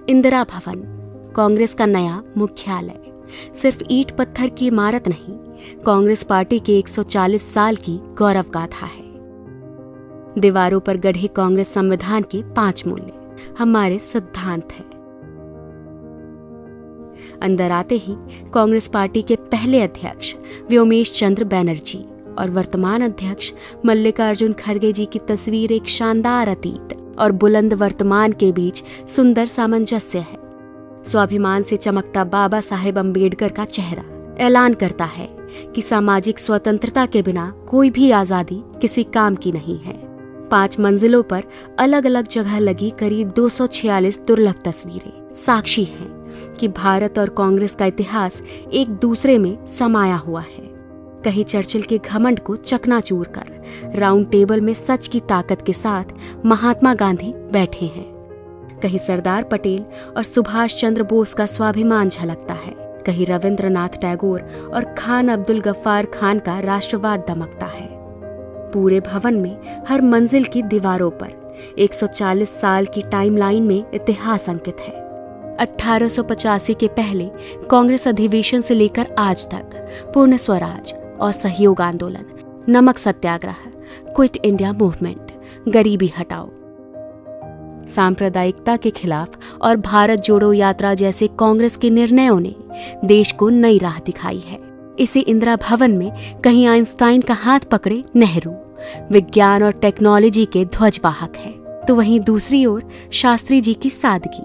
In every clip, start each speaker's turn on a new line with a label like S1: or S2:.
S1: इंदिरा भवन, कांग्रेस का नया मुख्यालय, सिर्फ ईंट पत्थर की इमारत नहीं, कांग्रेस पार्टी के 140 साल की गौरव गाथा है। दीवारों पर गढ़े कांग्रेस संविधान के 5 मूल्य हमारे सिद्धांत हैं। अंदर आते ही कांग्रेस पार्टी के पहले अध्यक्ष व्योमेश चंद्र बैनर्जी और वर्तमान अध्यक्ष मल्लिकार्जुन खड़गे जी की तस्वीर एक शानदार अतीत और बुलंद वर्तमान के बीच सुंदर सामंजस्य है। स्वाभिमान से चमकता बाबा साहेब अम्बेडकर का चेहरा ऐलान करता है कि सामाजिक स्वतंत्रता के बिना कोई भी आजादी किसी काम की नहीं है। 5 मंजिलों पर अलग अलग जगह लगी करीब 246 दुर्लभ तस्वीरें साक्षी हैं कि भारत और कांग्रेस का इतिहास एक दूसरे में समाया हुआ है। कहीं चर्चिल के घमंड को चकनाचूर कर राउंड टेबल में सच की ताकत के साथ महात्मा गांधी बैठे हैं, कहीं सरदार पटेल और सुभाष चंद्र बोस का स्वाभिमान झलकता है, कहीं रविंद्रनाथ टैगोर और खान अब्दुल गफ्फार खान का राष्ट्रवाद दमकता है। पूरे भवन में हर मंजिल की दीवारों पर 140 साल की टाइमलाइन में इतिहास अंकित है। 1885 के पहले कांग्रेस अधिवेशन से लेकर आज तक पूर्ण स्वराज, असहयोग आंदोलन, नमक सत्याग्रह, क्विट इंडिया मूवमेंट, गरीबी हटाओ, सांप्रदायिकता के खिलाफ और भारत जोड़ो यात्रा जैसे कांग्रेस के निर्णयों ने देश को नई राह दिखाई है। इसी इंदिरा भवन में कहीं आइंस्टाइन का हाथ पकड़े नेहरू विज्ञान और टेक्नोलॉजी के ध्वजवाहक हैं, तो वहीं दूसरी ओर शास्त्री जी की सादगी,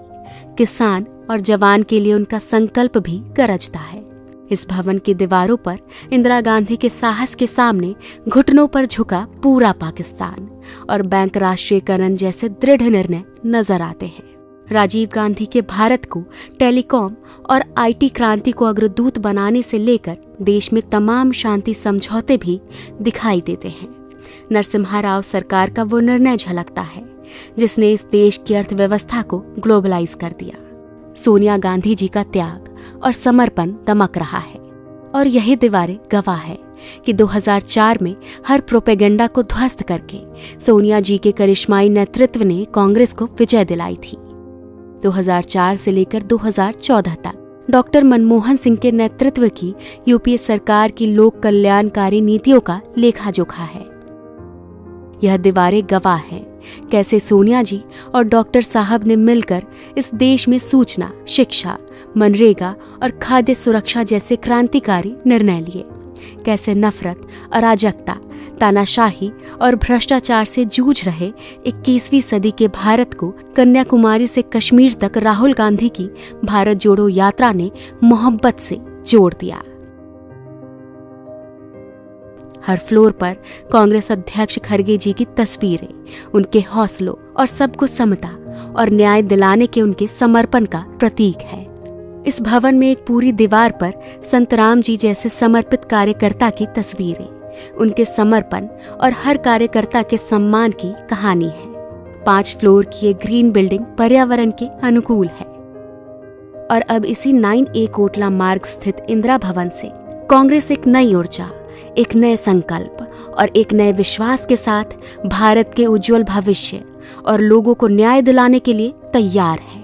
S1: किसान और जवान के लिए उनका संकल्प भी गरजता है। इस भवन की दीवारों पर इंदिरा गांधी के साहस के सामने घुटनों पर झुका पूरा पाकिस्तान और बैंक राष्ट्रीयकरण जैसे दृढ़ निर्णय नजर आते हैं। राजीव गांधी के भारत को टेलीकॉम और आईटी क्रांति को अग्रदूत बनाने से लेकर देश में तमाम शांति समझौते भी दिखाई देते हैं। नरसिम्हा राव सरकार का वो निर्णय झलकता है जिसने इस देश की अर्थव्यवस्था को ग्लोबलाइज कर दिया। सोनिया गांधी जी का त्याग और समर्पण दमक रहा है और यही दीवारें गवाह है कि 2004 में हर प्रोपेगेंडा को ध्वस्त करके सोनिया जी के करिश्माई नेतृत्व ने कांग्रेस को विजय दिलाई थी। 2004 से लेकर 2014 तक डॉक्टर मनमोहन सिंह के नेतृत्व की यूपीए सरकार की लोक कल्याणकारी नीतियों का लेखा जोखा है। यह दीवारें गवाह हैं कैसे सोनिया जी और डॉक्टर साहब ने मिलकर इस देश में सूचना, शिक्षा, मनरेगा और खाद्य सुरक्षा जैसे क्रांतिकारी निर्णय लिए, कैसे नफरत, अराजकता, तानाशाही और भ्रष्टाचार से जूझ रहे 21वीं सदी के भारत को कन्याकुमारी से कश्मीर तक राहुल गांधी की भारत जोड़ो यात्रा ने मोहब्बत से जोड़ दिया। हर फ्लोर पर कांग्रेस अध्यक्ष खड़गे जी की तस्वीरें उनके हौसलों और सबको समता और न्याय दिलाने के उनके समर्पण का प्रतीक है। इस भवन में एक पूरी दीवार पर संत राम जी जैसे समर्पित कार्यकर्ता की तस्वीरें, उनके समर्पण और हर कार्यकर्ता के सम्मान की कहानी है। 5 फ्लोर की ये ग्रीन बिल्डिंग पर्यावरण के अनुकूल है और अब इसी 9A कोटला मार्ग स्थित इंदिरा भवन से कांग्रेस एक नई ऊर्जा, एक नए संकल्प और एक नए विश्वास के साथ भारत के उज्जवल भविष्य और लोगों को न्याय दिलाने के लिए तैयार है।